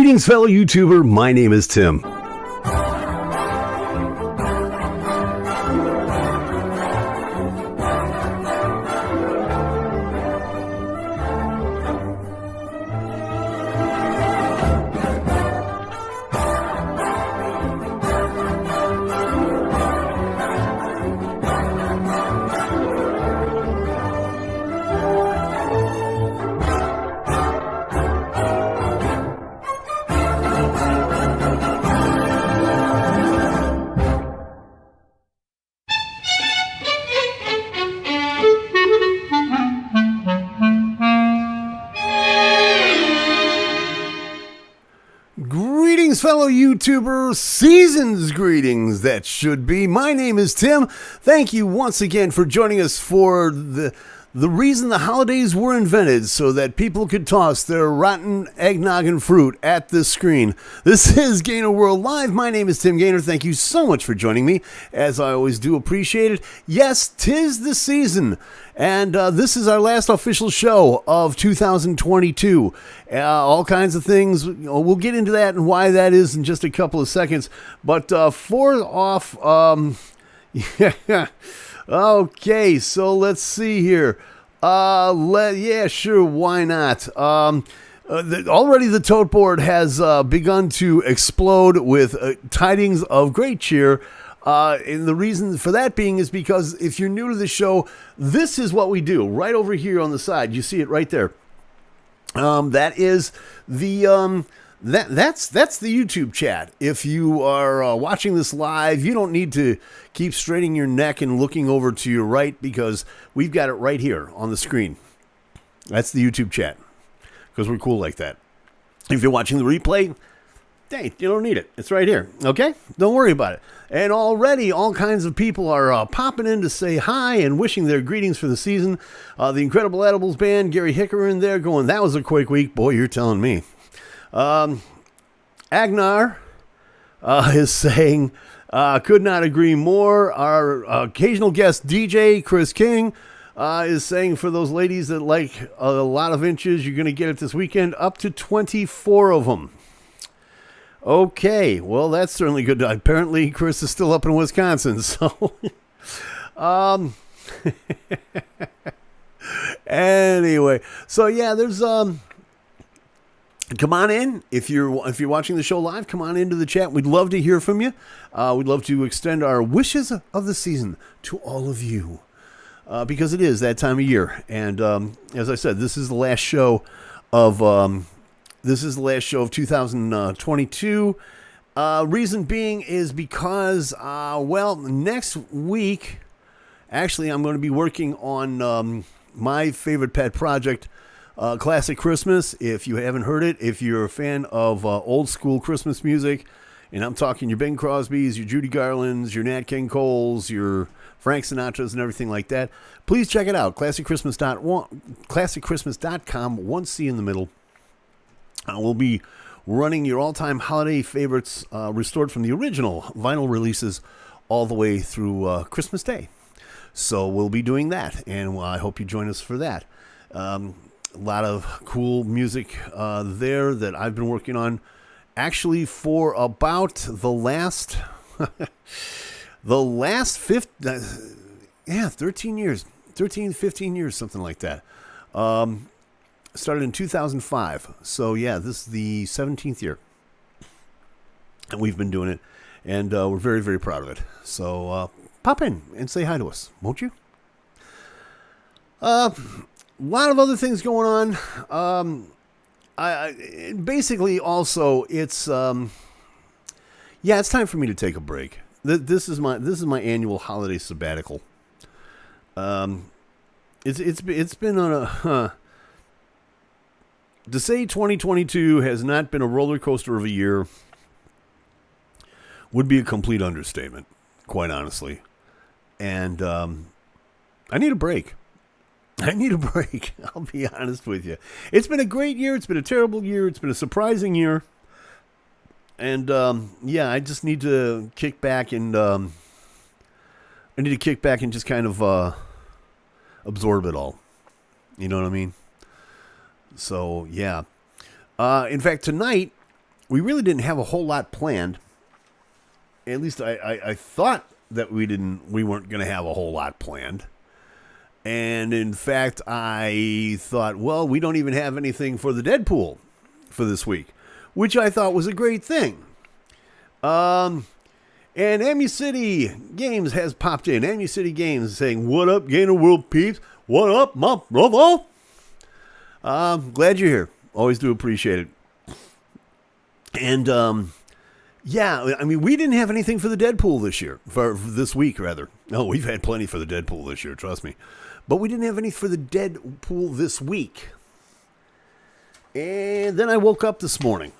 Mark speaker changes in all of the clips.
Speaker 1: Greetings, fellow YouTuber. My name is Tim. Greetings, fellow YouTubers. Season's greetings, that should be. My name is Tim. Thank you once again for joining us for the reason the holidays were invented, so that people could toss their rotten eggnog and fruit at this screen. This is GainerWorld Live. My name is Tim Gainer. Thank you so much for joining me, as I always do appreciate it. Yes, 'tis the season, and this is our last official show of 2022. All kinds of things. We'll get into that and why that is in just a couple of seconds. But yeah. Okay, so let's see here. Yeah, sure, why not? Already the tote board has begun to explode with tidings of great cheer. And the reason for that being is because if you're new to the show, this is what we do. Right over here on the side, you see it right there. That is the that's the YouTube chat. If you are watching this live, you don't need to keep straining your neck and looking over to your right, because we've got it right here on the screen. That's the YouTube chat, because we're cool like that. If you're watching the replay, dang, you don't need it. It's right here. Okay? Don't worry about it. And already all kinds of people are popping in to say hi and wishing their greetings for the season. The Incredible Edibles Band, Gary Hicker in there going, that was a quick week. Boy, you're telling me. Agnar is saying, could not agree more. Our occasional guest DJ, Chris King, is saying for those ladies that like a lot of inches, you're going to get it this weekend, up to 24 of them. Okay, well, that's certainly good. Apparently, Chris is still up in Wisconsin, so... Anyway, so yeah, there's... Come on in. If you're watching the show live, come on into the chat. We'd love to hear from you. We'd love to extend our wishes of the season to all of you, because it is that time of year. And as I said, this is the last show of 2022. Reason being is because next week, actually, I'm going to be working on my favorite pet project. Classic Christmas. If you haven't heard it, if you're a fan of old school Christmas music, and I'm talking your Bing Crosbys, your Judy Garlands, your Nat King Coles, your Frank Sinatras, and everything like that, please check it out. ClassicChristmas.com, 1C in the middle. We'll be running your all-time holiday favorites restored from the original vinyl releases all the way through Christmas Day. So we'll be doing that, and I hope you join us for that. A lot of cool music there that I've been working on actually for about the last 13 years, 15 years, something like that. Started in 2005. So yeah, this is the 17th year and we've been doing it, and we're very, very proud of it. So pop in and say hi to us, won't you? A lot of other things going on. I basically also it's it's time for me to take a break. This is my annual holiday sabbatical. It's been on a to say 2022 has not been a roller coaster of a year would be a complete understatement, quite honestly. And I need a break. I'll be honest with you. It's been a great year. It's been a terrible year. It's been a surprising year. And I just need to kick back and just kind of absorb it all. You know what I mean? So yeah. In fact, tonight we really didn't have a whole lot planned. At least I thought that we weren't going to have a whole lot planned. And in fact, I thought, well, we don't even have anything for the Deadpool for this week, which I thought was a great thing. And Emu City Games has popped in. Emu City Games saying, "What up, GainerWorld peeps? What up, my brother?" Glad you're here. Always do appreciate it. And yeah, I mean, we didn't have anything for the Deadpool this year, for this week rather. No, we've had plenty for the Deadpool this year, trust me. But we didn't have any for the Deadpool this week. And then I woke up this morning.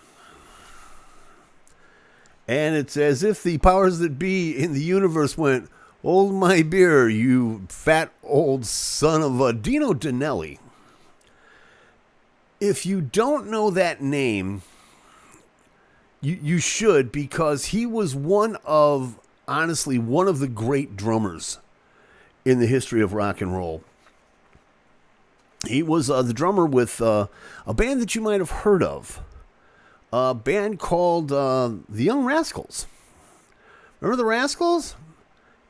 Speaker 1: And it's as if the powers that be in the universe went, "Hold my beer, you fat old son of a Dino Danelli." If you don't know that name, you should, because he was honestly, one of the great drummers in the history of rock and roll. He was the drummer with a band that you might have heard of. A band called the Young Rascals. Remember the Rascals?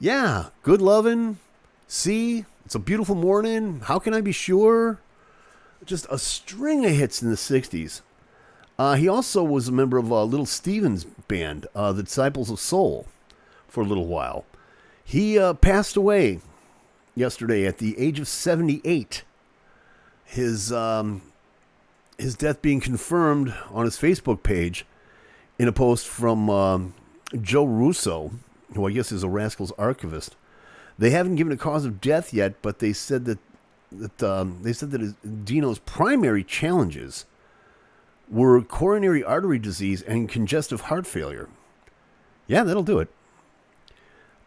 Speaker 1: Yeah. Good Lovin'. See? It's a Beautiful Morning. How Can I Be Sure? Just a string of hits in the 60s. He also was a member of Little Steven's band, the Disciples of Soul, for a little while. He passed away yesterday at the age of 78. His death being confirmed on his Facebook page in a post from Joe Russo, who I guess is a Rascals archivist. They haven't given a cause of death yet, but they said that Dino's primary challenges were coronary artery disease and congestive heart failure. Yeah, that'll do it.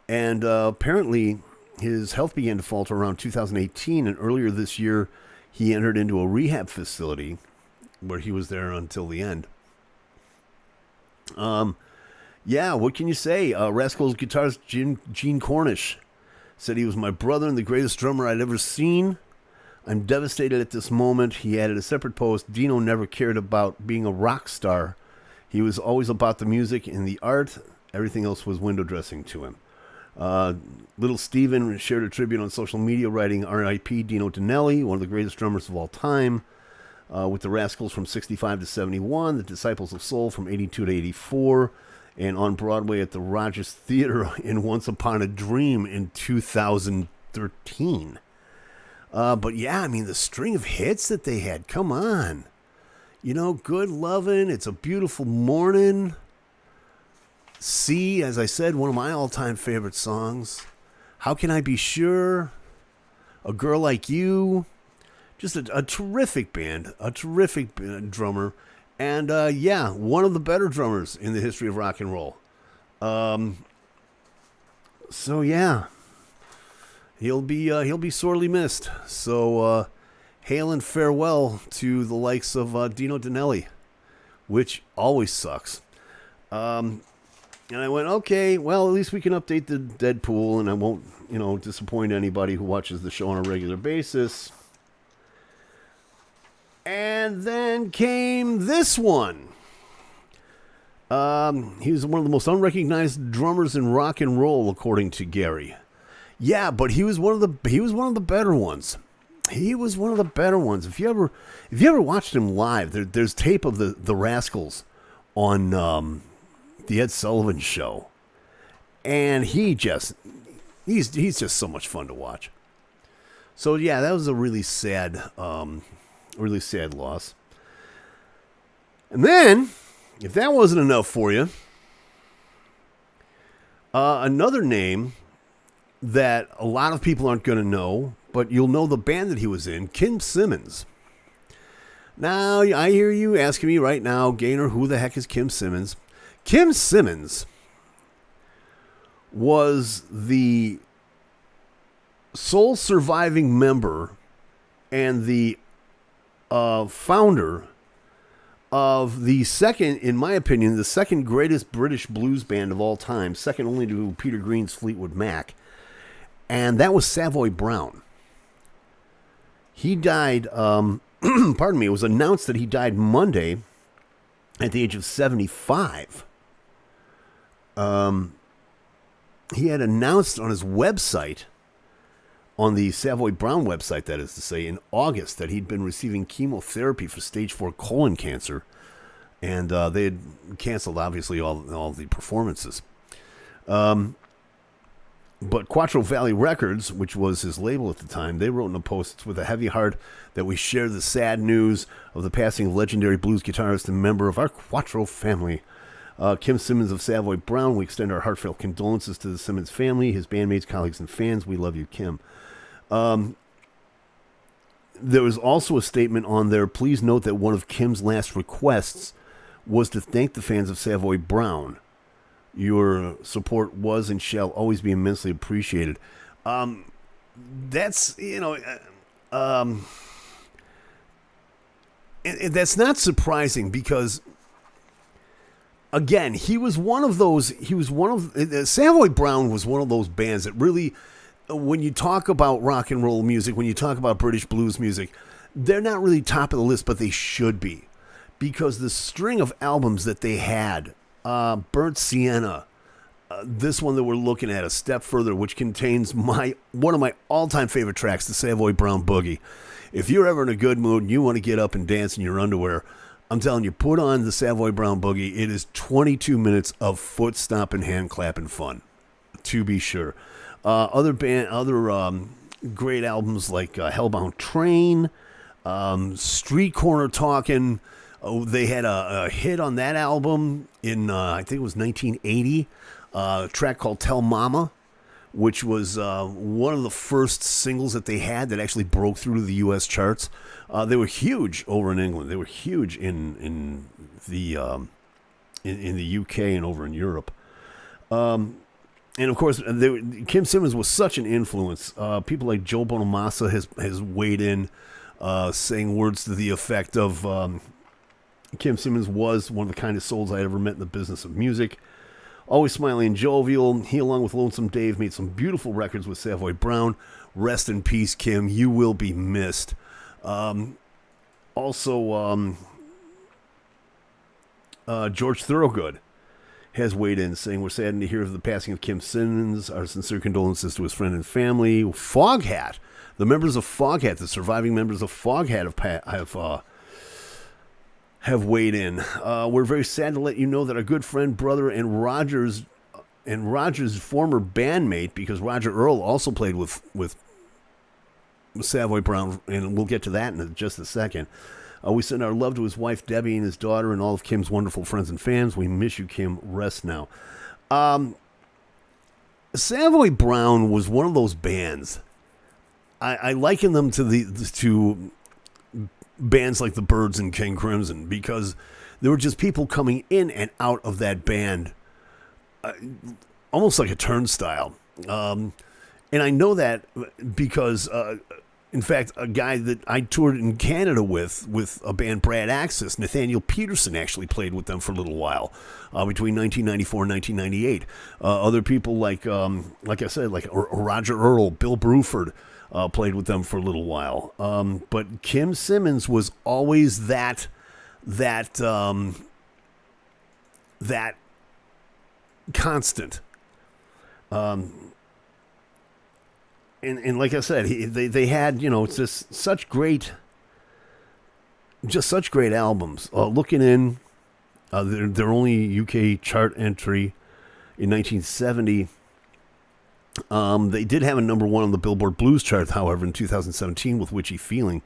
Speaker 1: And apparently his health began to falter around 2018, and earlier this year he entered into a rehab facility where he was there until the end. Yeah, what can you say? Rascals guitarist Gene Cornish said he was my brother and the greatest drummer I'd ever seen. I'm devastated at this moment. He added a separate post. Dino never cared about being a rock star. He was always about the music and the art. Everything else was window dressing to him. Little Steven shared a tribute on social media writing, "R.I.P. Dino Danelli, one of the greatest drummers of all time." With the Rascals from 65 to 71, the Disciples of Soul from 82 to 84, and on Broadway at the Rogers Theater in Once Upon a Dream in 2013. But yeah, I mean, the string of hits that they had, come on. You know, Good Lovin', It's a Beautiful Morning. See, as I said, one of my all-time favorite songs. How Can I Be Sure? A Girl Like You. Just a terrific band, a terrific drummer. And yeah, one of the better drummers in the history of rock and roll. So yeah. He'll be sorely missed. So, hail and farewell to the likes of Dino Danelli, which always sucks. And I went, okay, well, at least we can update the Deadpool, and I won't, disappoint anybody who watches the show on a regular basis. And then came this one. He was one of the most unrecognized drummers in rock and roll, according to Gary. Yeah, but he was one of the better ones. He was one of the better ones. If you ever watched him live, there's tape of the Rascals on the Ed Sullivan Show, and he's just so much fun to watch. So yeah, that was a really sad loss. And then, if that wasn't enough for you, another name that a lot of people aren't going to know, but you'll know the band that he was in, Kim Simmons. Now, I hear you asking me right now, Gainer, who the heck is Kim Simmons? Kim Simmons was the sole surviving member and the founder of the second, in my opinion, the second greatest British blues band of all time, second only to Peter Green's Fleetwood Mac, and that was Savoy Brown. He died, pardon me, it was announced that he died Monday at the age of 75, he had announced on his website, on the Savoy Brown website, that is to say, in August, that he'd been receiving chemotherapy for stage 4 colon cancer. And they had canceled, obviously, all the performances. But Quattro Valley Records, which was his label at the time, they wrote in a post, "It's with a heavy heart that we share the sad news of the passing of legendary blues guitarist and member of our Quattro family, Kim Simmons of Savoy Brown. We extend our heartfelt condolences to the Simmons family, his bandmates, colleagues, and fans. We love you, Kim." There was also a statement on there, "Please note that one of Kim's last requests was to thank the fans of Savoy Brown. Your support was and shall always be immensely appreciated." That's, and that's not surprising because, again, Savoy Brown was one of those bands that really, when you talk about rock and roll music, when you talk about British blues music, they're not really top of the list, but they should be. Because the string of albums that they had, Burnt Sienna, this one that we're looking at, A Step Further, which contains one of my all-time favorite tracks, the Savoy Brown Boogie. If you're ever in a good mood and you want to get up and dance in your underwear, I'm telling you, put on the Savoy Brown Boogie. It is 22 minutes of foot stomping, hand clapping fun, to be sure. Other great albums like Hellbound Train, Street Corner Talkin'. They had a hit on that album in, I think it was 1980, a track called Tell Mama, which was one of the first singles that they had that actually broke through to the U.S. charts. They were huge over in England. They were huge in the U.K. and over in Europe. And of course, Kim Simmons was such an influence. People like Joe Bonamassa has weighed in, saying words to the effect of, Kim Simmons was one of the kindest souls I ever met in the business of music. Always smiling and jovial. He, along with Lonesome Dave, made some beautiful records with Savoy Brown. Rest in peace, Kim. You will be missed. Also, George Thorogood has weighed in, saying, "We're saddened to hear of the passing of Kim Simmons. Our sincere condolences to his friend and family." Foghat, the members of Foghat, the surviving members of Foghat have weighed in. "We're very sad to let you know that our good friend, brother, and Roger's former bandmate, because Roger Earl also played with Savoy Brown, and we'll get to that in just a second. We send our love to his wife, Debbie, and his daughter, and all of Kim's wonderful friends and fans. We miss you, Kim. Rest now." Savoy Brown was one of those bands. I liken them to bands like the Byrds and King Crimson, because there were just people coming in and out of that band almost like a turnstile. And I know that because, in fact, a guy that I toured in Canada with a band, Brad Axis, Nathaniel Peterson, actually played with them for a little while, between 1994 and 1998. Other people like I said, like Roger Earl, Bill Bruford, played with them for a little while. But Kim Simmons was always that constant. And like I said, they had, just such great albums. Looking in, their only UK chart entry in 1970. They did have a number one on the Billboard Blues chart, however, in 2017 with Witchy Feeling.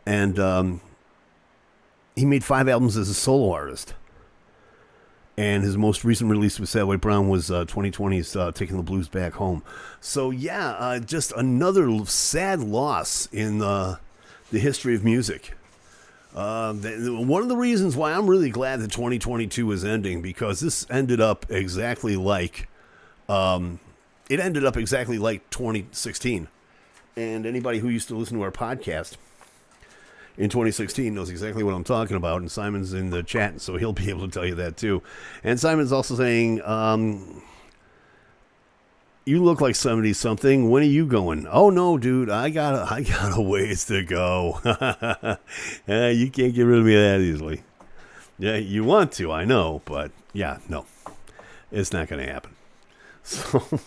Speaker 1: And he made 5 albums as a solo artist. And his most recent release with Savoy Brown was 2020's Taking the Blues Back Home. So, yeah, just another sad loss in the history of music. One of the reasons why I'm really glad that 2022 is ending, because this ended up exactly like... It ended up exactly like 2016. And anybody who used to listen to our podcast in 2016 knows exactly what I'm talking about. And Simon's in the chat, so he'll be able to tell you that too. And Simon's also saying, you look like 70-something. When are you going? Oh, no, dude, I got a ways to go. You can't get rid of me that easily. Yeah, you want to, I know, but yeah, no, it's not going to happen. So,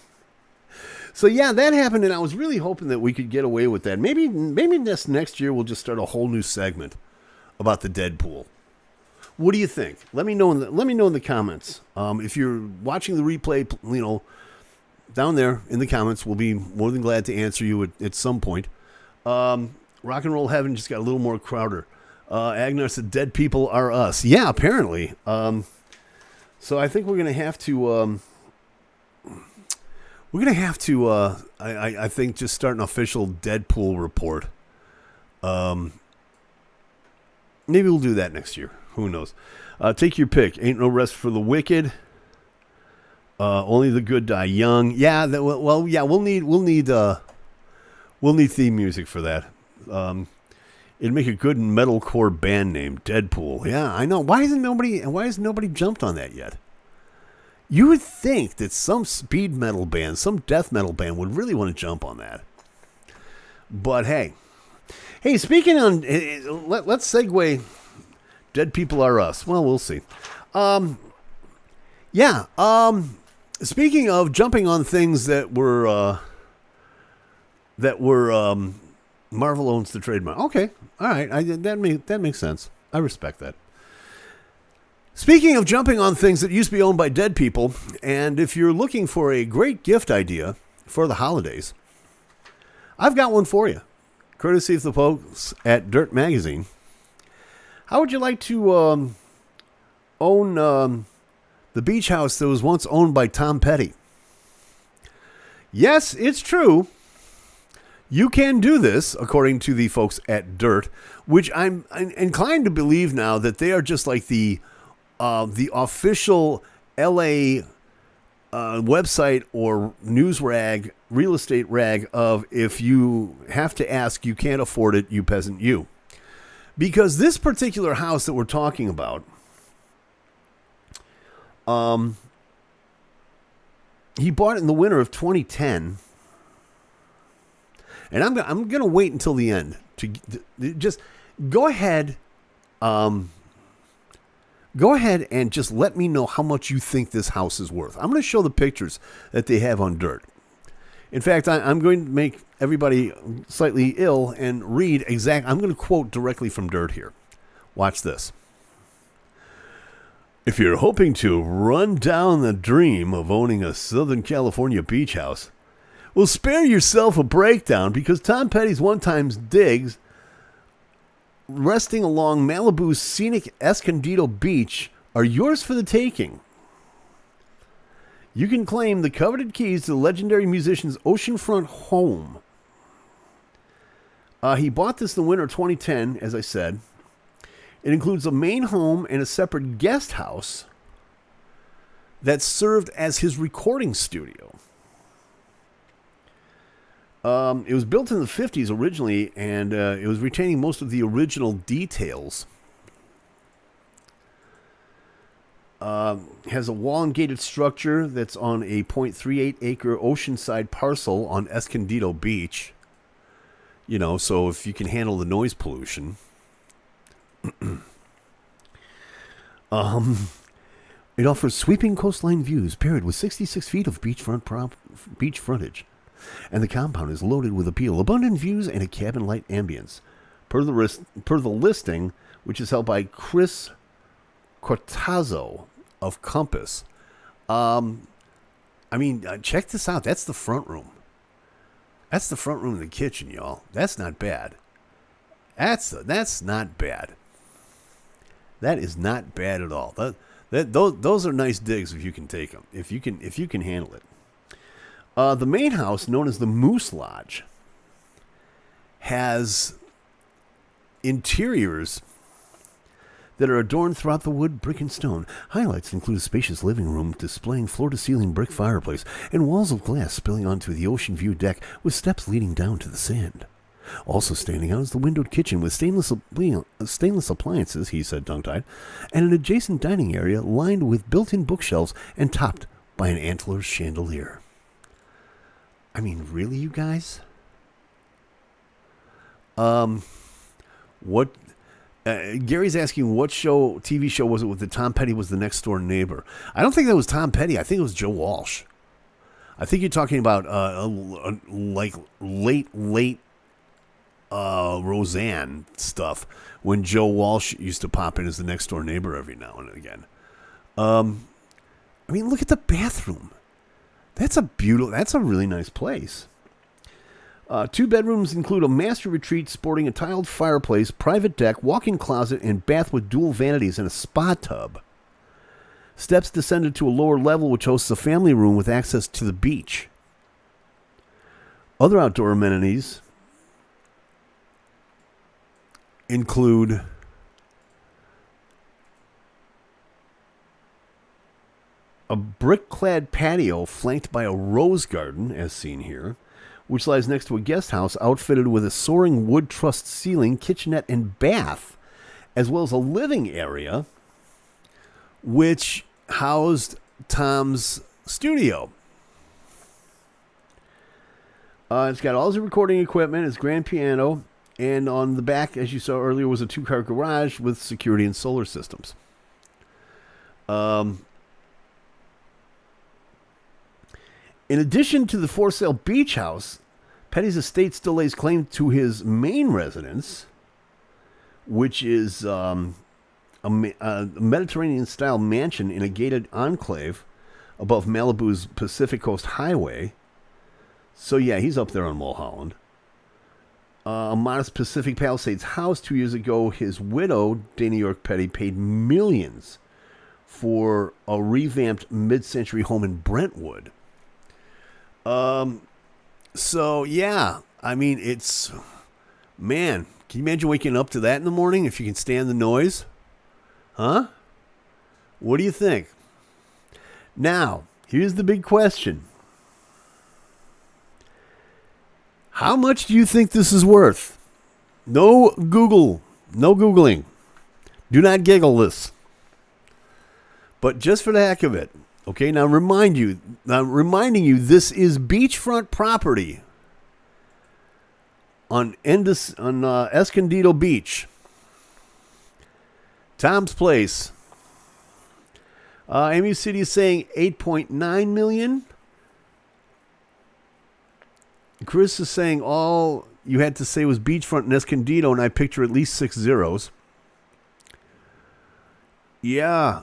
Speaker 1: so yeah, that happened, and I was really hoping that we could get away with that. Maybe this next year we'll just start a whole new segment about the Deadpool. What do you think? Let me know in the comments. If you're watching the replay, down there in the comments, we'll be more than glad to answer you at some point. Rock and Roll Heaven just got a little more crowder. Agnar said, "Dead people are us." Yeah, apparently. So I think we're gonna have to. I think just start an official Deadpool report. Maybe we'll do that next year. Who knows? Take your pick. Ain't no rest for the wicked. Only the good die young. Yeah. Yeah. We'll need theme music for that. It'd make a good metalcore band name, Deadpool. Yeah, I know. Why hasn't nobody jumped on that yet? You would think that some speed metal band, some death metal band would really want to jump on that. But hey, speaking on, let's segue. Dead people are us. Well, we'll see. Yeah. Speaking of jumping on things that were Marvel owns the trademark. Okay, all right. That makes sense. I respect that. Speaking of jumping on things that used to be owned by dead people, and if you're looking for a great gift idea for the holidays, I've got one for you, courtesy of the folks at Dirt Magazine. How would you like to own the beach house that was once owned by Tom Petty? Yes, it's true. You can do this, according to the folks at Dirt, which I'm inclined to believe now that they are just like the official LA website or news rag, real estate rag of if you have to ask, you can't afford it, you peasant, you. Because this particular house that we're talking about, he bought it in the winter of 2010. And I'm going to wait until the end to just go ahead. Go ahead and just let me know how much you think this house is worth. I'm going to show the pictures that they have on Dirt. In fact, I'm going to make everybody slightly ill and read I'm going to quote directly from Dirt here. Watch this. If you're hoping to run down the dream of owning a Southern California beach house, well, spare yourself a breakdown because Tom Petty's one-time digs resting along Malibu's scenic Escondido Beach are yours for the taking. You can claim the coveted keys to the legendary musician's oceanfront home. He bought this in the winter of 2010, as I said. It includes a main home and a separate guest house that served as his recording studio. It was built in the 50s originally, and it was retaining most of the original details. Has a wall-and-gated structure that's on a 0.38-acre oceanside parcel on Escondido Beach. You know, so if you can handle the noise pollution. It offers sweeping coastline views paired with 66 feet of beach frontage. And the compound is loaded with appeal, abundant views, and a cabin-like ambience. Per the listing, which is held by Chris Cortazzo of Compass. Check this out. That's the front room. That's the front room of the kitchen, y'all. That's not bad. That's not bad. That is not bad at all. Those are nice digs if you can take them. If you can handle it. The main house, known as the Moose Lodge, has interiors that are adorned throughout the wood, brick, and stone. Highlights include a spacious living room displaying floor-to-ceiling brick fireplace and walls of glass spilling onto the ocean view deck with steps leading down to the sand. Also standing out is the windowed kitchen with stainless appliances, he said tongue-tied, and an adjacent dining area lined with built-in bookshelves and topped by an antler chandelier. I mean, really, you guys? What? Gary's asking what TV show was it with the Tom Petty was the next door neighbor? I don't think that was Tom Petty. I think it was Joe Walsh. I think you're talking about like late Roseanne stuff when Joe Walsh used to pop in as the next door neighbor every now and again. I mean, look at the bathroom. That's a really nice place. 2 bedrooms include a master retreat sporting a tiled fireplace, private deck, walk-in closet, and bath with dual vanities and a spa tub. Steps descended to a lower level, which hosts a family room with access to the beach. Other outdoor amenities include a brick-clad patio flanked by a rose garden, as seen here, which lies next to a guest house outfitted with a soaring wood trussed ceiling, kitchenette, and bath, as well as a living area, which housed Tom's studio. It's got all his recording equipment, his grand piano, and on the back, as you saw earlier, was a 2-car garage with security and solar systems. In addition to the for-sale beach house, Petty's estate still lays claim to his main residence, which is a Mediterranean-style mansion in a gated enclave above Malibu's Pacific Coast Highway. So, yeah, he's up there on Mulholland. A modest Pacific Palisades house 2 years ago, his widow, Dana York Petty, paid millions for a revamped mid-century home in Brentwood. So, yeah, I mean, man, can you imagine waking up to that in the morning if you can stand the noise? Huh? What do you think? Now, here's the big question. How much do you think this is worth? No Googling. Do not giggle this. But just for the heck of it, okay, now reminding you, this is beachfront property on Escondido Beach. Tom's Place. MU City is saying $8.9 million. Chris is saying all you had to say was beachfront in Escondido, and I picture at least 6 zeros. Yeah.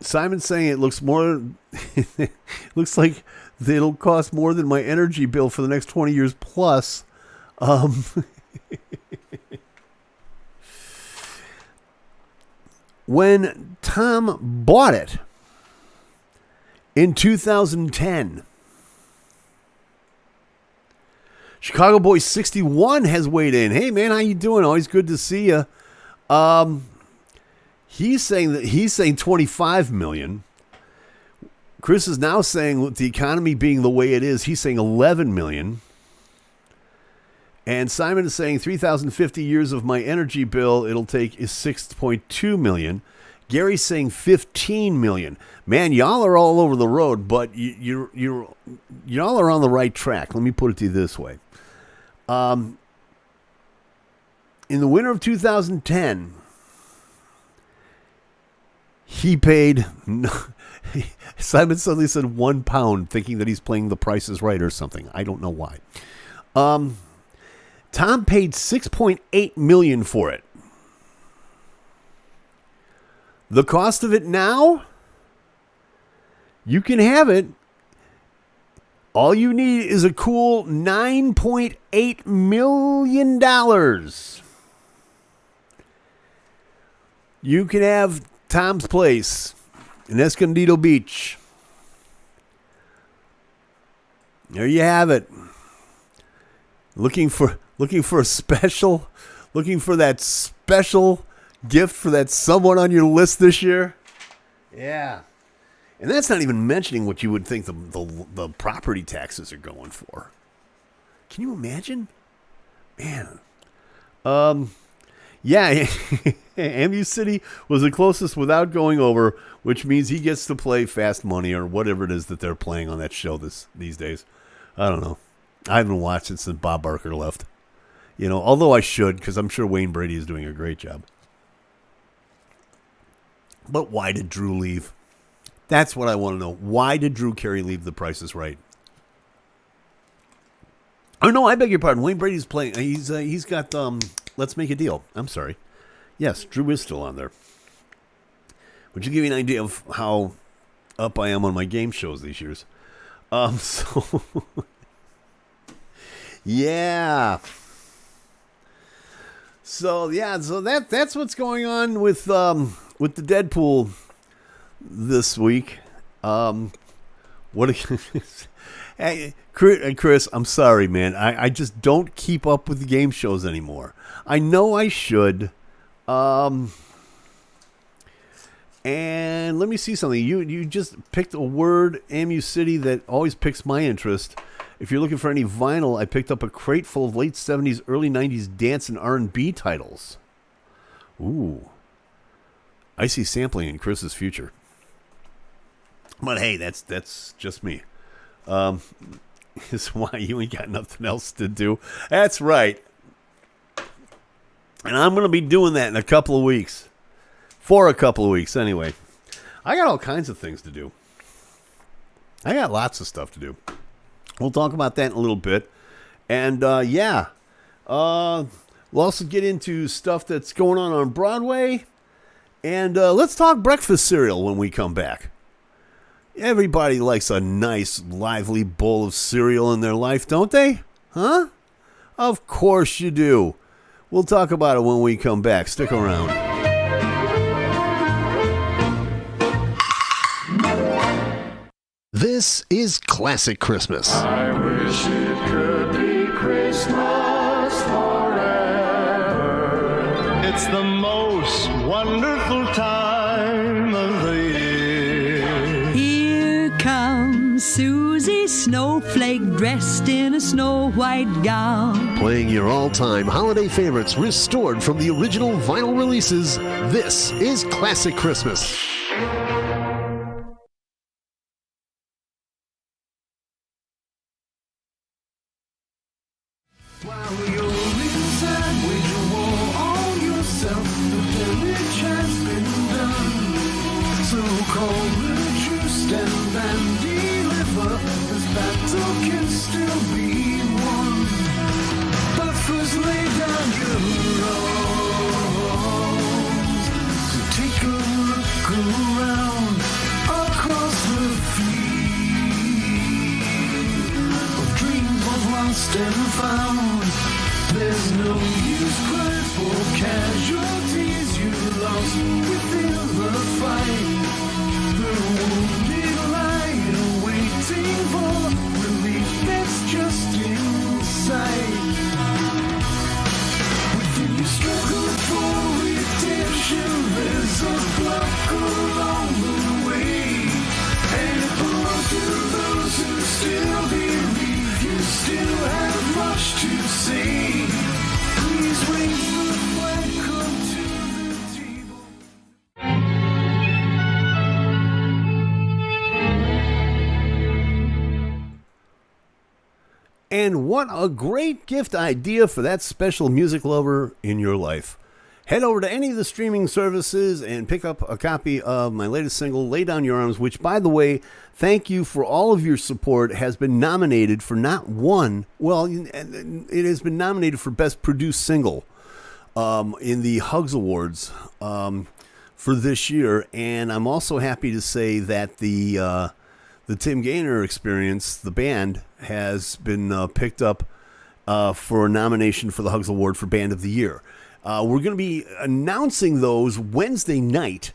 Speaker 1: Simon's saying it looks looks like it'll cost more than my energy bill for the next 20 years plus. When Tom bought it in 2010, Chicago Boy 61 has weighed in. Hey man, how you doing? Always good to see you. He's saying 25 million. Chris is now saying, with the economy being the way it is, he's saying 11 million. And Simon is saying 3,050 years of my energy bill it'll take is 6.2 million. Gary's saying 15 million. Man, y'all are all over the road, but y'all are on the right track. Let me put it to you this way. In the winter of 2010, he paid. Simon suddenly said £1, thinking that he's playing The Price is Right or something. I don't know why. Tom paid $6.8 million for it. The cost of it now, you can have it. All you need is a cool $9.8 million. You can have Tom's Place in Escondido Beach. There you have it. Looking for that special gift for that someone on your list this year? Yeah. And that's not even mentioning what you would think the property taxes are going for. Can you imagine? Man. Yeah, MU City was the closest without going over, which means he gets to play Fast Money or whatever it is that they're playing on that show these days. I don't know. I haven't watched it since Bob Barker left. Although I should, because I'm sure Wayne Brady is doing a great job. But why did Drew leave? That's what I want to know. Why did Drew Carey leave The Price is Right? Oh, no, I beg your pardon. Wayne Brady's playing. He's got Let's Make a Deal. I'm sorry. Yes, Drew is still on there. Which will give you an idea of how up I am on my game shows these years. So yeah. So that's what's going on with the Deadpool this week. Hey, Chris, I'm sorry, man. I just don't keep up with the game shows anymore. I know I should. And let me see something. You just picked a word, Amu City, that always picks my interest. If you're looking for any vinyl, I picked up a crate full of late 70s, early 90s dance and R&B titles. Ooh. I see sampling in Chris's future. But hey, that's just me. Is why you ain't got nothing else to do. That's right. And I'm going to be doing that in a couple of weeks. For a couple of weeks, anyway. I got all kinds of things to do. I got lots of stuff to do. We'll talk about that in a little bit. And, we'll also get into stuff that's going on Broadway. And let's talk breakfast cereal when we come back. Everybody likes a nice, lively bowl of cereal in their life, don't they? Huh? Of course you do. We'll talk about it when we come back. Stick around.
Speaker 2: This is Classic Christmas.
Speaker 3: I wish it could be Christmas forever. It's the most wonderful time of the year.
Speaker 4: Here comes Susie Snowflake dressed in a snow white gown.
Speaker 2: Playing your all-time holiday favorites restored from the original vinyl releases. This is Classic Christmas.
Speaker 3: While you're inside, wage a war on yourself. The damage has been done. So call the truce, stand and deliver. This battle can still be won. But first lay down your arms. So take a look around across the field of dreams both lost and found. There's no use crying for casualties you lost within the fight. The wounded lie waiting for relief that's just inside. Within your struggle for redemption, there's a block along the way. And it belongs to those who still believe. You still have much to say. Please wait for the flag, come to the table.
Speaker 1: And what a great gift idea for that special music lover in your life. Head over to any of the streaming services and pick up a copy of my latest single, Lay Down Your Arms, which, by the way, thank you for all of your support, has been nominated for not one, well, it has been nominated for Best Produced Single in the Hugs Awards for this year. And I'm also happy to say that the Tim Gainer Experience, the band, has been picked up for a nomination for the Hugs Award for Band of the Year. We're going to be announcing those Wednesday night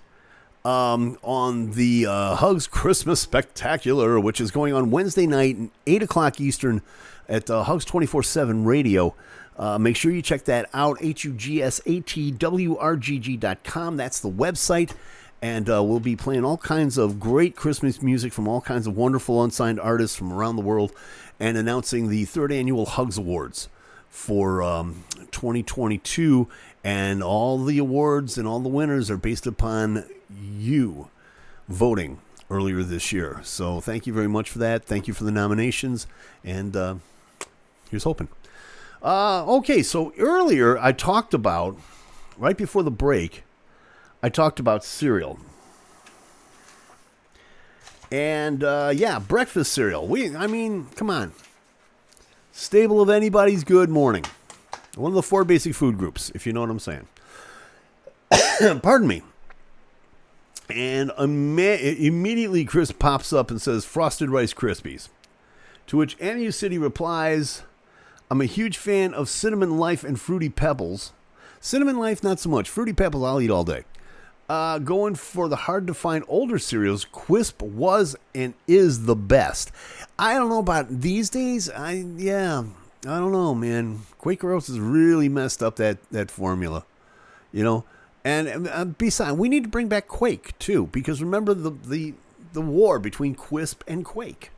Speaker 1: on the Hugs Christmas Spectacular, which is going on Wednesday night at 8 o'clock Eastern at Hugs 24/7 Radio. Make sure you check that out, hugsatwrgg.com. That's the website. And we'll be playing all kinds of great Christmas music from all kinds of wonderful unsigned artists from around the world and announcing the third annual Hugs Awards for 2022, and all the awards and all the winners are based upon you voting earlier this year. So thank you very much for that. Thank you for the nominations, and here's hoping. Okay, so earlier I talked about, right before the break, I talked about cereal. And, breakfast cereal. Come on. Staple of anybody's good morning. One of the 4 basic food groups, if you know what I'm saying. Pardon me. And immediately Chris pops up and says, Frosted Rice Krispies. To which Anu City replies, I'm a huge fan of Cinnamon Life and Fruity Pebbles. Cinnamon Life, not so much. Fruity Pebbles, I'll eat all day. Going for the hard-to-find older cereals, Quisp was and is the best. I don't know about these days. I don't know, man. Quaker Oats has really messed up that formula, you know. And besides, we need to bring back Quake too, because remember the war between Quisp and Quake,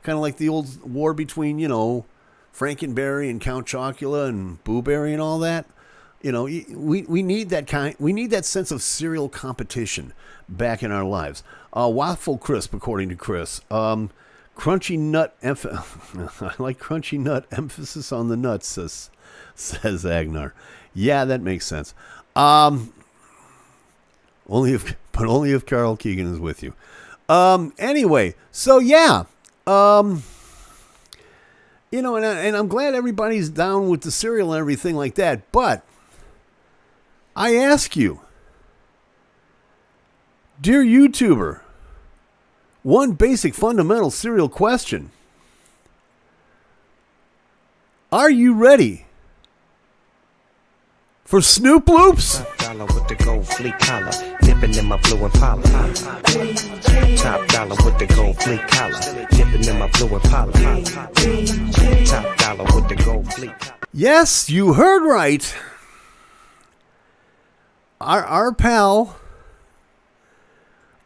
Speaker 1: kind of like the old war between Frankenberry and Count Chocula and Boo Berry and all that. You know, we need that we need that sense of cereal competition back in our lives. Waffle Crisp, according to Chris. Crunchy nut. I like crunchy nut. Emphasis on the nuts, says Agnar. Yeah, that makes sense. Only if Carl Keegan is with you. Anyway, so yeah. And I'm glad everybody's down with the cereal and everything like that, but I ask you, dear YouTuber, one basic fundamental cereal question. Are you ready for Snoop Loops?
Speaker 5: Top dollar with the gold fleet collar, dipping in my blue Impala. Top dollar with the gold fleet collar, dipping in my blue Impala. Top dollar with the gold fleet collar.
Speaker 1: Yes, you heard right. Our pal,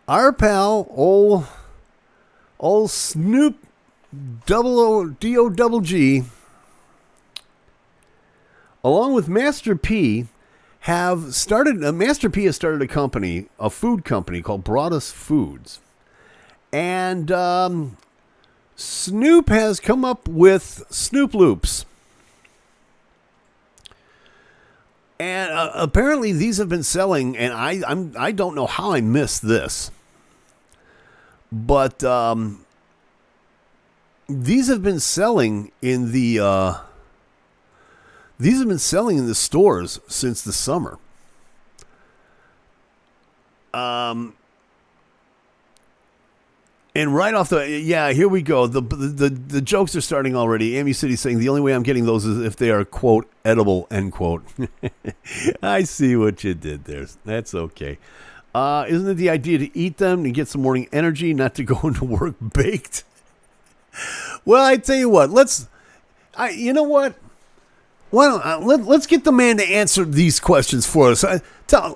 Speaker 1: old Snoop D-O-double-G, along with Master P, Master P has started a food company called Broadus Foods. And Snoop has come up with Snoop Loops. And apparently these have been selling, and I don't know how I missed this, but these have been selling in the stores since the summer. And right off here we go. The jokes are starting already. Amy City saying the only way I'm getting those is if they are, quote, edible, end quote. I see what you did there. That's okay. Isn't it the idea to eat them to get some morning energy, not to go into work baked? Well, I tell you what. You know what? Why don't let's get the man to answer these questions for us.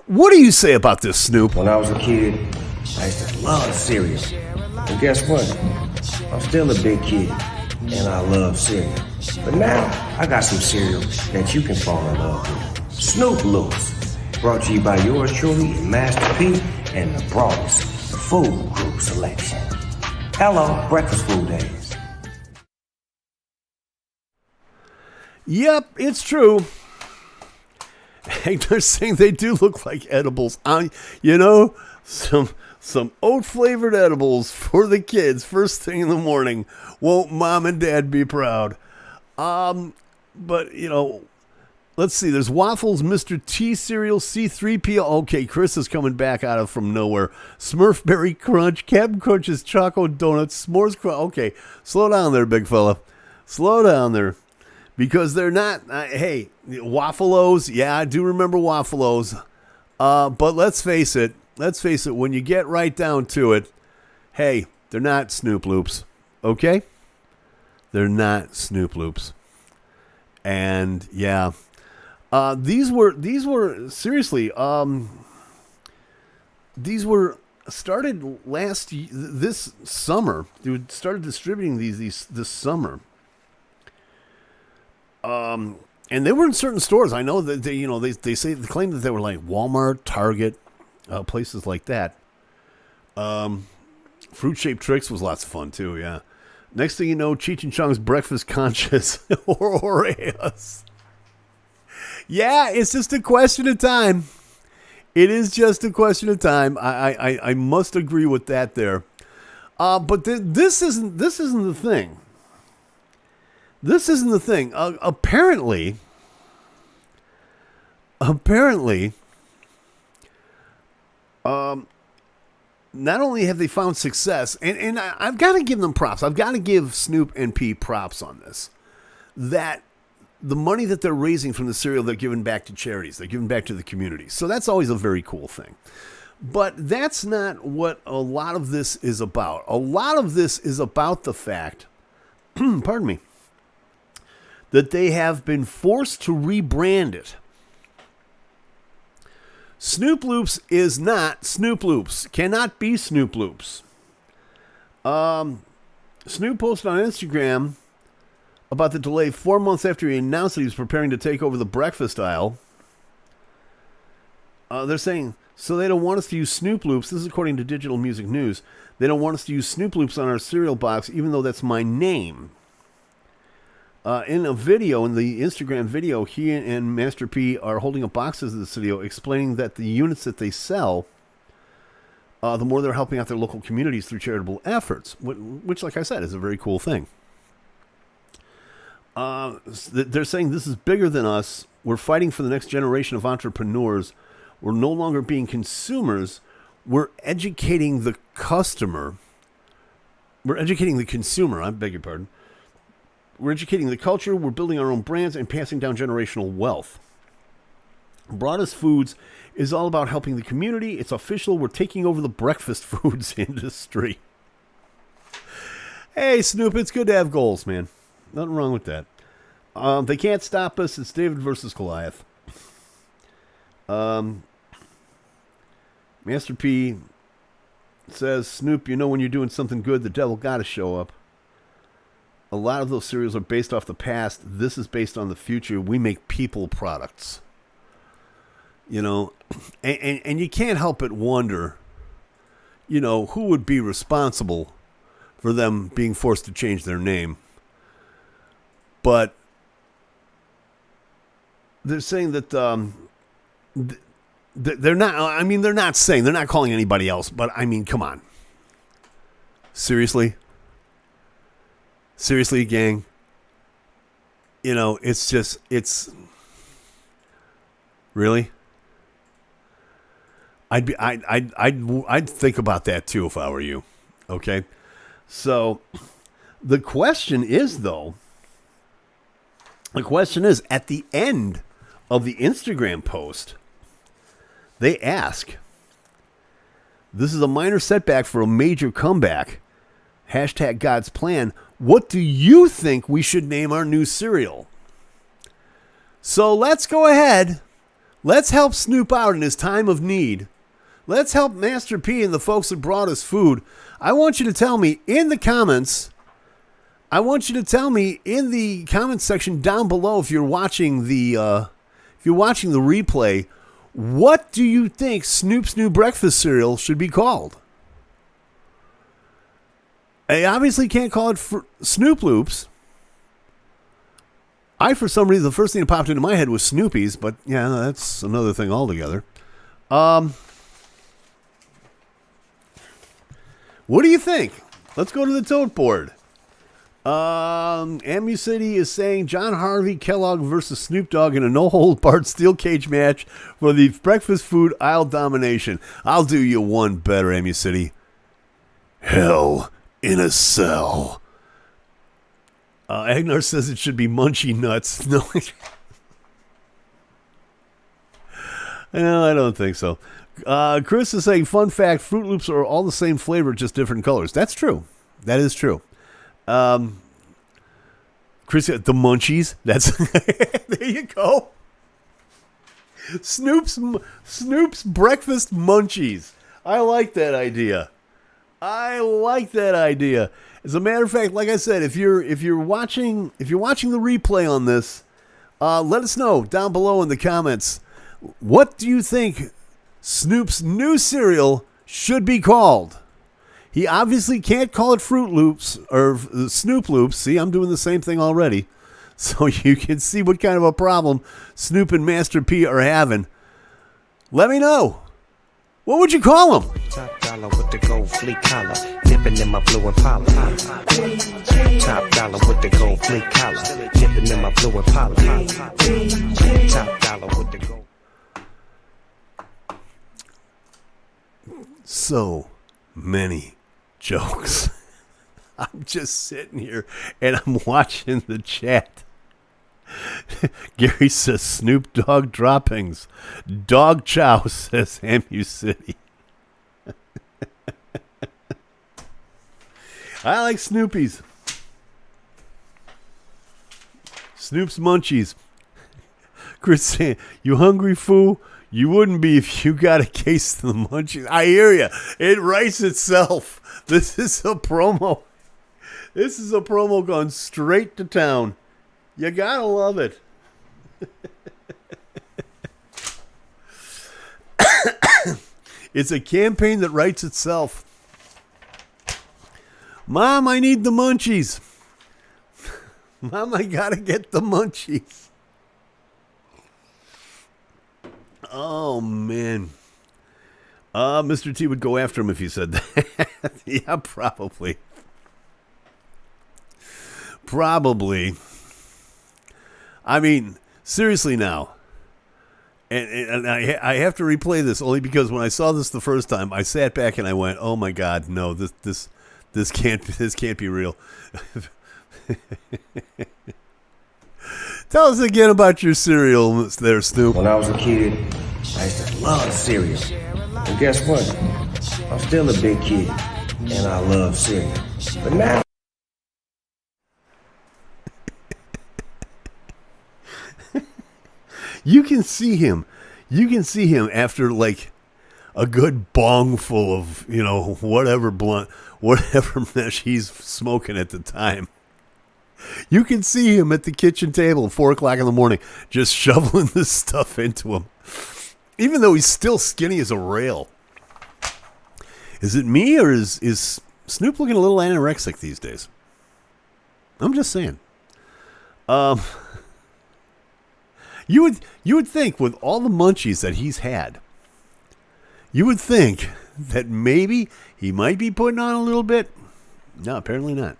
Speaker 1: What do you say about this, Snoop?
Speaker 6: When I was a kid, I used to love cereal. And guess what? I'm still a big kid, and I love cereal. But now, I got some cereal that you can fall in love with. Snoop Loops, brought to you by yours truly, Master P, and the Broadus Food Group Selection. Hello, breakfast food days.
Speaker 1: Yep, it's true. They're saying they do look like edibles. Some oat-flavored edibles for the kids first thing in the morning. Won't mom and dad be proud? But, let's see. There's Waffles, Mr. T cereal, C3PO. Okay, Chris is coming back out of from nowhere. Smurfberry Crunch, Captain Crunch's Choco Donuts, S'mores Crunch. Okay, slow down there, big fella. Slow down there. Because they're not, Waffle-O's. Yeah, I do remember Waffle-O's. But let's face it, when you get right down to it, hey, they're not Snoop Loops, okay? They're not Snoop Loops. And, yeah, these were seriously, these were started this summer. They started distributing these this summer. And they were in certain stores. I know that they claim that they were like Walmart, Target, places like that. Fruit Shaped Tricks was lots of fun too. Yeah, Next thing you know, Cheech and Chong's breakfast conscious or Oreos. Yeah, it's just a question of time. It is just a question of time. I must agree with that there. But this isn't the thing. This isn't the thing. Apparently, not only have they found success, and I've got to give them props. I've got to give Snoop and P props on this. That the money that they're raising from the cereal, they're giving back to charities. They're giving back to the community. So that's always a very cool thing. But that's not what a lot of this is about. A lot of this is about the fact, pardon me, that they have been forced to rebrand it. Snoop Loops is not Snoop Loops. Cannot be Snoop Loops. Snoop posted on Instagram about the delay 4 months after he announced that he was preparing to take over the breakfast aisle. They're saying, so they don't want us to use Snoop Loops. This is according to Digital Music News. They don't want us to use Snoop Loops on our cereal box, even though that's my name. In a video, in the Instagram video, he and Master P are holding up boxes of the cereal, explaining that the units that they sell, the more they're helping out their local communities through charitable efforts, which, like I said, is a very cool thing. They're saying this is bigger than us. We're fighting for the next generation of entrepreneurs. We're no longer being consumers. We're educating the customer. We're educating the consumer. I beg your pardon. We're educating the culture. We're building our own brands and passing down generational wealth. Broadest Foods is all about helping the community. It's official. We're taking over the breakfast foods industry. Hey, Snoop, it's good to have goals, man. Nothing wrong with that. They can't stop us. It's David versus Goliath. Master P says, Snoop, you know when you're doing something good, the devil got to show up. A lot of those cereals are based off the past. This is based on the future. We make people products. You know, and you can't help but wonder, you know, who would be responsible for them being forced to change their name. But they're saying that they're not, I mean, they're not saying, they're not calling anybody else, but I mean, come on. Seriously? Seriously, gang? You know, it's just, it's, really? I'd think about that too if I were you. Okay? So, the question is, though, at the end of the Instagram post, they ask, this is a minor setback for a major comeback. Hashtag God's plan. What do you think we should name our new cereal? So let's go ahead. Let's help Snoop out in his time of need. Let's help Master P and the folks that brought us food. I want you to tell me in the comments. I want you to tell me in the comments section down below if you're watching the replay, what do you think Snoop's new breakfast cereal should be called? I obviously can't call it Snoop Loops. For some reason, the first thing that popped into my head was Snoopy's, but yeah, that's another thing altogether. What do you think? Let's go to the tote board. Amu City is saying John Harvey Kellogg versus Snoop Dogg in a no-hold-barred steel cage match for the breakfast food aisle domination. I'll do you one better, Amu City. Hell in a cell. Agnar says it should be Munchie Nuts. No, I don't think so. Chris is saying, fun fact, Fruit Loops are all the same flavor, just different colors. That's true. That is true. Chris, the Munchies. That's there you go. Snoop's breakfast Munchies. I like that idea. As a matter of fact, like I said, if you're watching the replay on this, let us know down below in the comments. What do you think Snoop's new cereal should be called? He obviously can't call it Fruit Loops or Snoop Loops. See, I'm doing the same thing already. So you can see what kind of a problem Snoop and Master P are having. Let me know. What would you call him?
Speaker 5: Top dollar with the gold fleek collar, dipping in my blue Impala. Top dollar with the gold fleek collar, dipping in my blue Impala. Top dollar with the gold.
Speaker 1: So many jokes. I'm just sitting here and I'm watching the chat. Gary says Snoop Dogg droppings. Dog Chow says Hamu City. I like Snoopies. Snoop's Munchies. Chris saying, you hungry fool? You wouldn't be if you got a case of the Munchies. I hear you. It writes itself. This is a promo. This is a promo gone straight to town. You gotta love it. It's a campaign that writes itself. Mom, I need the munchies. Mom, I gotta get the munchies. Oh, man. Mr. T would go after him if you said that. Yeah, probably. Probably. I mean, seriously now. And I have to replay this only because when I saw this the first time, I sat back and I went, "Oh my God, no! This can't be real." Tell us again about your cereal, there, Snoop.
Speaker 6: When I was a kid, I used to love cereal. And guess what? I'm still a big kid, and I love cereal. But now,
Speaker 1: You can see him. You can see him after like a good bong full of, whatever blunt, whatever mesh he's smoking at the time. You can see him at the kitchen table at 4 o'clock in the morning, just shoveling this stuff into him. Even though he's still skinny as a rail. Is it me or is Snoop looking a little anorexic these days? I'm just saying. You would think with all the munchies that he's had, you would think that maybe he might be putting on a little bit. No, apparently not.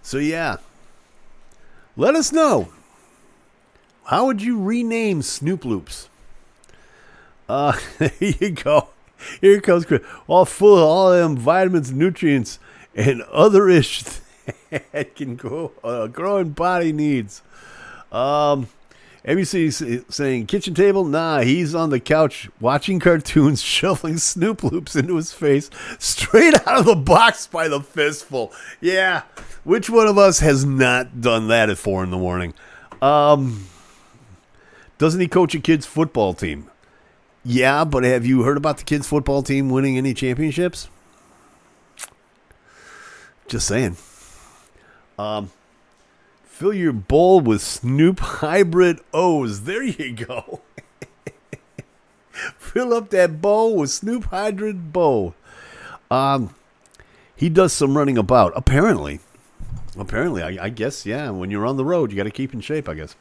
Speaker 1: So yeah, let us know. How would you rename Snoop Loops? There you go. Here comes Chris. All full of all them vitamins, nutrients, and other ish that can grow a growing body needs. ABC saying kitchen table. Nah, he's on the couch watching cartoons, shoveling Snoop Loops into his face straight out of the box by the fistful. Yeah, which one of us has not done that at 4 a.m? Doesn't he coach a kids football team? Yeah, but have you heard about the kids football team winning any championships? Just saying. Fill your bowl with Snoop Hybrid O's. There you go. Fill up that bowl with Snoop Hybrid Bowl. He does some running about. Apparently, I guess, yeah. When you're on the road, you got to keep in shape, I guess.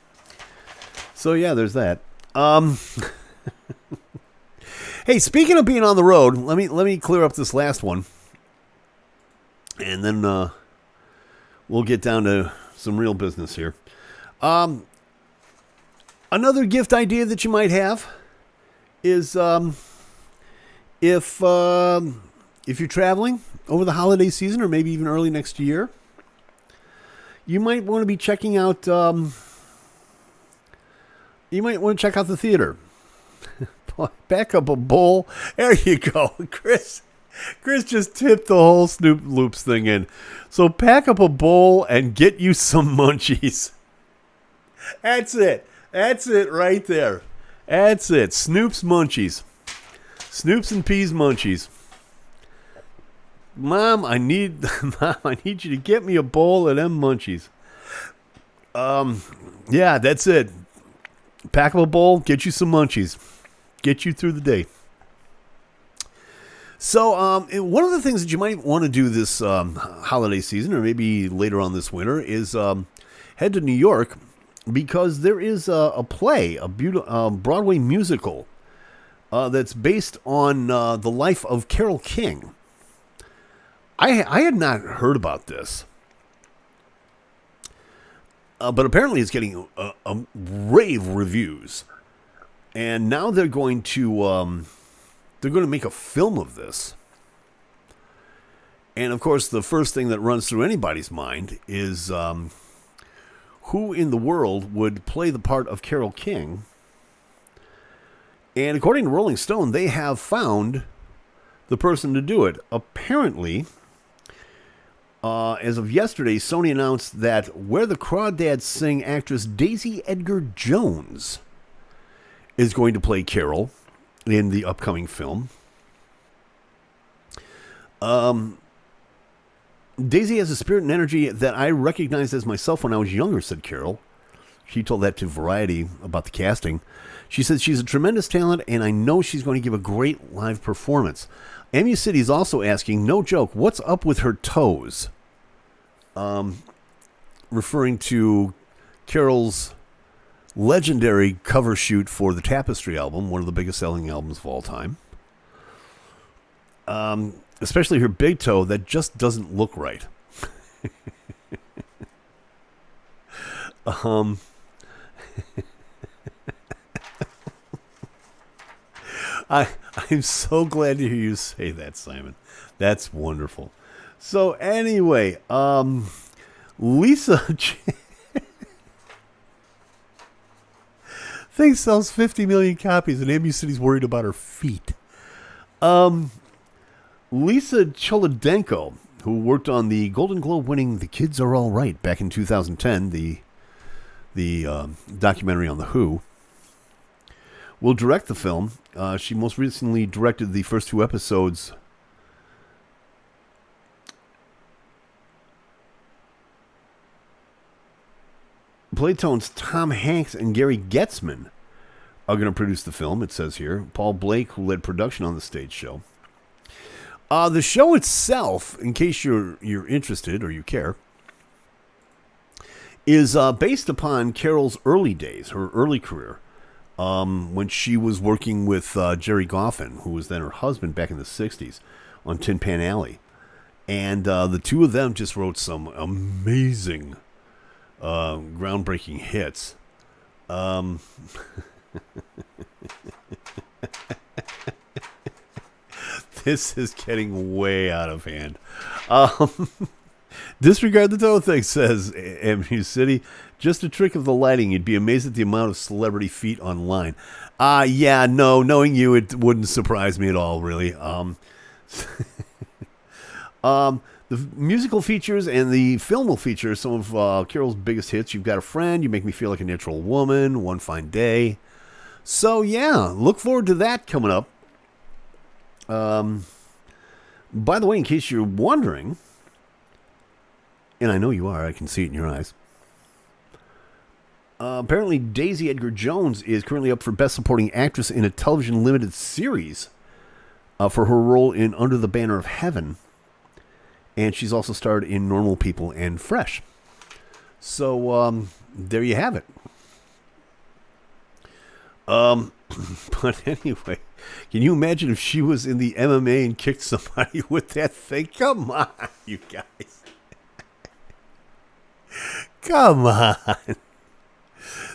Speaker 1: So yeah, there's that. Hey, speaking of being on the road, let me clear up this last one, and then we'll get down to some real business here. Another gift idea that you might have is if you're traveling over the holiday season or maybe even early next year, you might want to be checking out. You might want to check out the theater. Back up a bowl. There you go, Chris. Chris just tipped the whole Snoop Loops thing in. So pack up a bowl and get you some munchies. That's it. That's it right there. That's it. Snoop's Munchies. Snoops and Peas Munchies. Mom, I need you to get me a bowl of them munchies. Yeah, that's it. Pack up a bowl, get you some munchies. Get you through the day. So, one of the things that you might want to do this holiday season, or maybe later on this winter, is head to New York, because there is a play, a Broadway musical that's based on the life of Carole King. I had not heard about this, but apparently it's getting rave reviews, and now they're going to make a film of this. And of course, the first thing that runs through anybody's mind is who in the world would play the part of Carole King? And according to Rolling Stone, they have found the person to do it. Apparently, as of yesterday, Sony announced that Where the Crawdads Sing actress Daisy Edgar Jones is going to play Carol in the upcoming film. Daisy has a spirit and energy that I recognized as myself when I was younger, said Carol. She told that to Variety about the casting. She said she's a tremendous talent, and I know she's going to give a great live performance. MU City is also asking, no joke, what's up with her toes? Referring to Carol's legendary cover shoot for the Tapestry album, one of the biggest selling albums of all time. Especially her big toe that just doesn't look right. I'm so glad to hear you say that, Simon. That's wonderful. So anyway, Lisa thing sells 50 million copies, and MU City's worried about her feet. Lisa Cholodenko, who worked on the Golden Globe winning The Kids Are All Right back in 2010, the documentary on The Who, will direct the film. She most recently directed the first 2 episodes. Playtone's Tom Hanks and Gary Getzman are going to produce the film, it says here. Paul Blake, who led production on the stage show. The show itself, in case you're interested or you care, is based upon Carol's early days, her early career, when she was working with Jerry Goffin, who was then her husband back in the 60s, on Tin Pan Alley. And the two of them just wrote some amazing, groundbreaking hits. This is getting way out of hand. Disregard the toe thing, says MU City. Just a trick of the lighting. You'd be amazed at the amount of celebrity feet online. Yeah, no, knowing you, it wouldn't surprise me at all, really. The musical features and the film will feature some of Carol's biggest hits. You've Got a Friend, You Make Me Feel Like a Natural Woman, One Fine Day. So, yeah, look forward to that coming up. By the way, in case you're wondering, and I know you are, I can see it in your eyes. Apparently, Daisy Edgar Jones is currently up for Best Supporting Actress in a Television Limited Series for her role in Under the Banner of Heaven. And she's also starred in Normal People and Fresh. So, there you have it. But anyway, can you imagine if she was in the MMA and kicked somebody with that thing? Come on, you guys. Come on.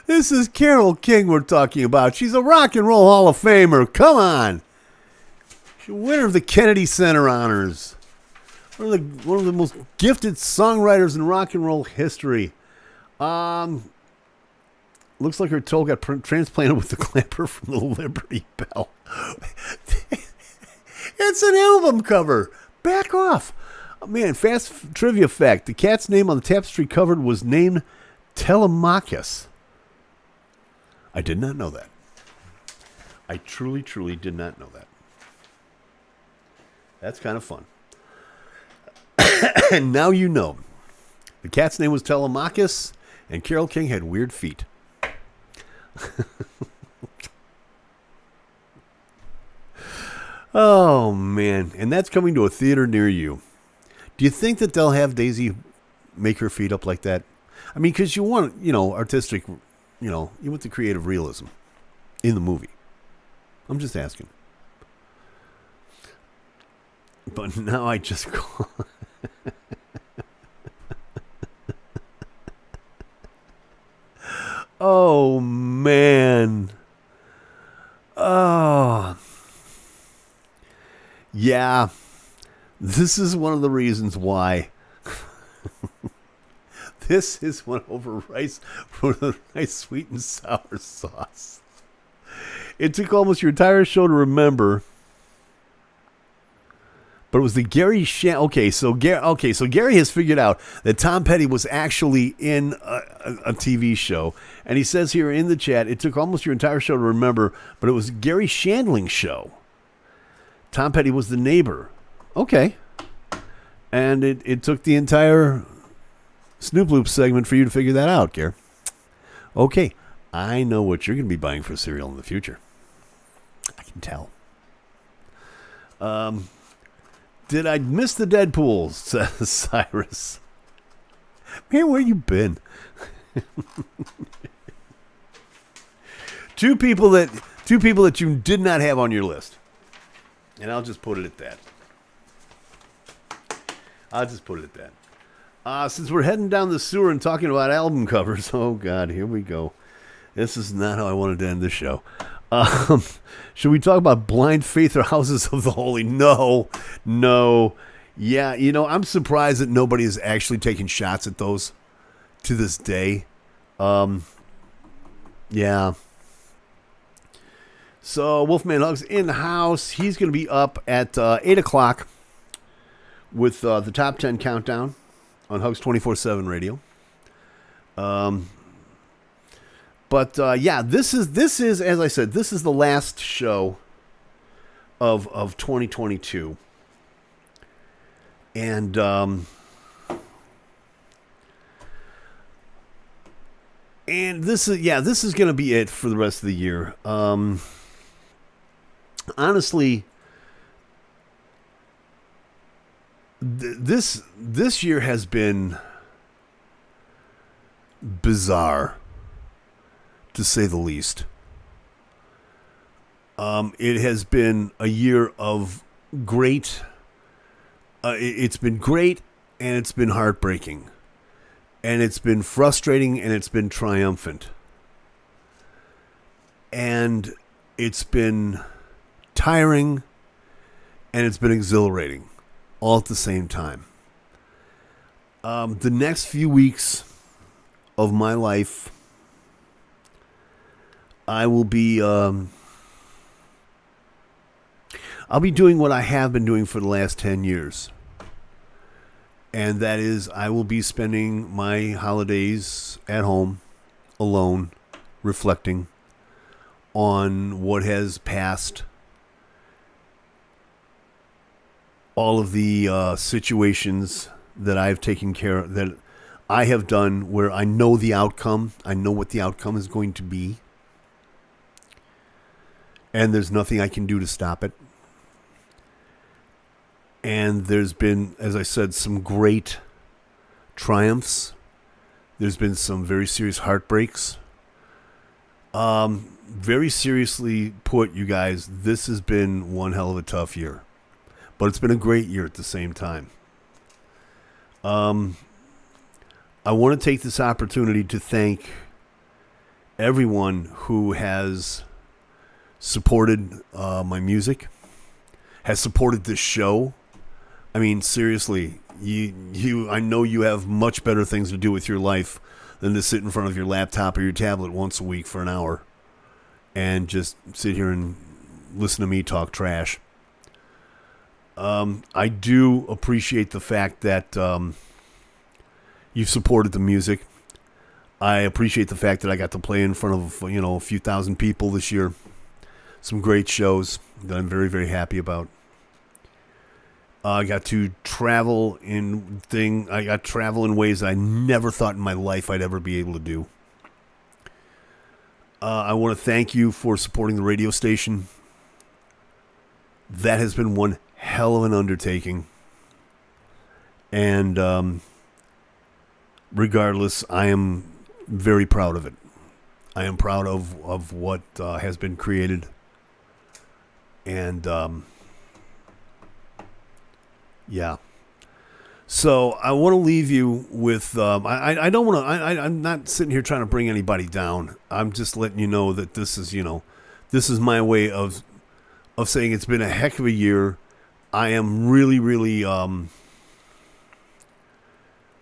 Speaker 1: This is Carole King we're talking about. She's a Rock and Roll Hall of Famer. Come on. She's a winner of the Kennedy Center honors. One of the most gifted songwriters in rock and roll history. Looks like her toe got transplanted with the clamper from the Liberty Bell. It's an album cover. Back off. Oh, man, fast trivia fact. The cat's name on the tapestry cover was named Telemachus. I did not know that. I truly, truly did not know that. That's kind of fun. And now you know. The cat's name was Telemachus, and Carole King had weird feet. Oh, man. And that's coming to a theater near you. Do you think that they'll have Daisy make her feet up like that? I mean, because you want, artistic, you want the creative realism in the movie. I'm just asking. But now I just call. Oh, man. Oh. Yeah. This is one of the reasons why. This is one over rice sweet and sour sauce. It took almost your entire show to remember. But it was the Gary Okay, so Gary has figured out that Tom Petty was actually in a TV show, and he says here in the chat, it took almost your entire show to remember, but it was Gary Shandling's show. Tom Petty was the neighbor. Okay, and it took the entire Snoop Loop segment for you to figure that out, Gary. Okay, I know what you're going to be buying for cereal in the future. I can tell. Did I miss the Deadpool? Says Cyrus. Man, where you been? Two people that you did not have on your list. And I'll just put it at that. Since we're heading down the sewer and talking about album covers, oh God, here we go. This is not how I wanted to end the show. Should we talk about Blind Faith or Houses of the Holy? No. Yeah, I'm surprised that nobody is actually taking shots at those to this day. Yeah. So, Wolfman Hugs in the house. He's going to be up at 8 o'clock with the Top 10 Countdown on Hugs 24/7 Radio. But yeah, this is as I said, this is the last show of 2022, and this is going to be it for the rest of the year. Honestly, this year has been bizarre, to say the least. It has been a year of great. It's been great, and it's been heartbreaking, and it's been frustrating, and it's been triumphant, and it's been tiring, and it's been exhilarating, all at the same time. The next few weeks of my life, I will be I'll be doing what I have been doing for the last 10 years. And that is, I will be spending my holidays at home, alone, reflecting on what has passed, all of the situations that I've taken care of, that I have done where I know the outcome, I know what the outcome is going to be, and there's nothing I can do to stop it. And there's been, as I said, some great triumphs. There's been some very serious heartbreaks. Very seriously put, you guys, this has been one hell of a tough year. But it's been a great year at the same time. I want to take this opportunity to thank everyone who has supported my music, has supported this show. I mean, seriously, I know you have much better things to do with your life than to sit in front of your laptop or your tablet once a week for an hour and just sit here and listen to me talk trash. I do appreciate the fact that you've supported the music. I appreciate the fact that I got to play in front of, a few thousand people this year. Some great shows that I'm very, very happy about. I got to travel in ways I never thought in my life I'd ever be able to do. I want to thank you for supporting the radio station. that has been one hell of an undertaking. And regardless, I am very proud of it. I am proud of what has been created. And yeah. So I want to leave you with. I don't want to. I'm not sitting here trying to bring anybody down. I'm just letting you know that this is, this is my way of saying it's been a heck of a year. I am really, really,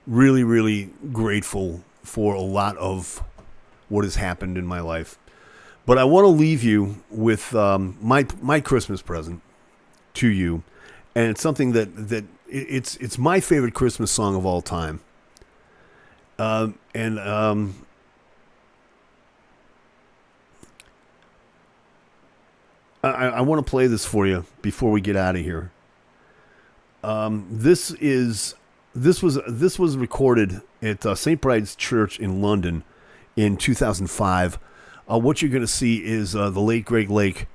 Speaker 1: really, really grateful for a lot of what has happened in my life. But I want to leave you with my Christmas present to you, and it's something that it's my favorite Christmas song of all time. I want to play this for you before we get out of here. This was recorded at St. Bride's Church in London in 2005. What you're going to see is the late Greg Lake,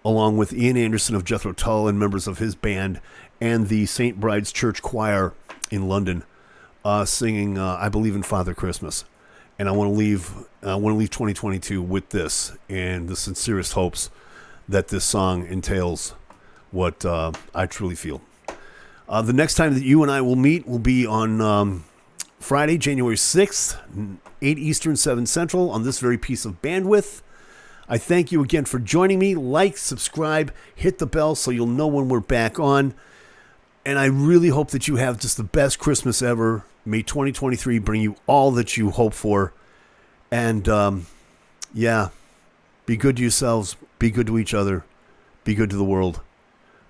Speaker 1: along with Ian Anderson of Jethro Tull and members of his band, and the St. Bride's Church Choir in London, singing "I Believe in Father Christmas." And I want to leave 2022 with this, and the sincerest hopes that this song entails what I truly feel. The next time that you and I will meet will be on Friday, January 6th, 8 Eastern, 7 Central, on this very piece of bandwidth. I thank you again for joining me. Like, subscribe, hit the bell so you'll know when we're back on. And I really hope that you have just the best Christmas ever. May 2023 bring you all that you hope for. And, be good to yourselves. Be good to each other. Be good to the world.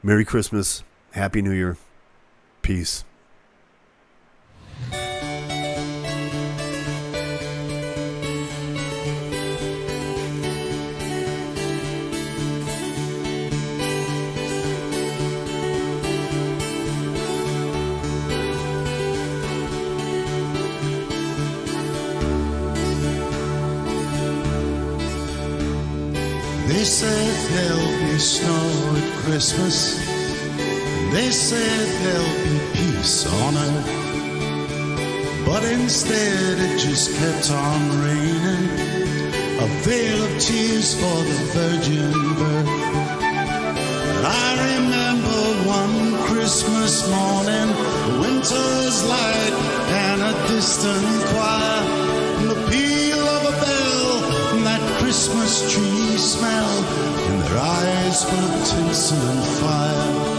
Speaker 1: Merry Christmas. Happy New Year. Peace.
Speaker 3: They said there'll be snow at Christmas. They said there'll be peace on earth. But instead it just kept on raining. A veil of tears for the virgin birth. But I remember one Christmas morning, the winter's light and a distant choir, and the peal of a bell, and that Christmas tree smell, and their eyes full of tinsel and fire.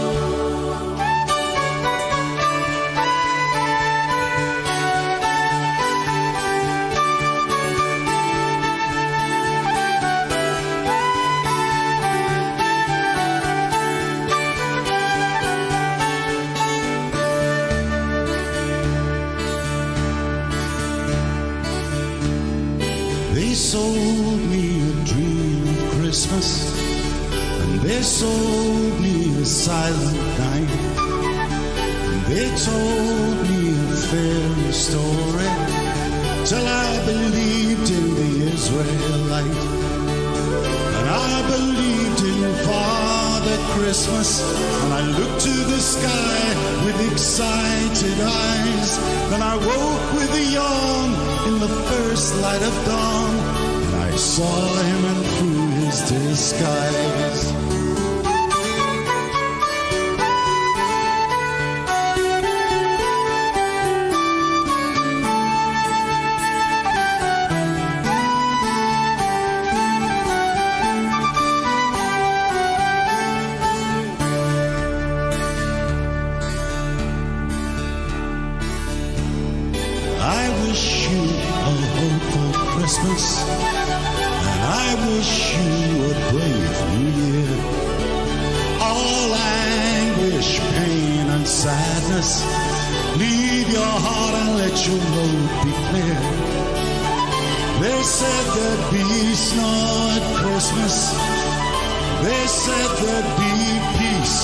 Speaker 3: They sold me a dream of Christmas, and they sold me a silent night, and they told me a fairy story till I believed in the Israelite, and I believed in Father Christmas, and I looked to the sky with excited eyes, then I woke with a yawn in the first light of dawn, and I saw him and through his disguise. I wish you a hopeful Christmas, and I wish you a brave new year. All anguish, pain, and sadness, leave your heart and let your load be clear. They said there'd be snow at Christmas. They said there'd be peace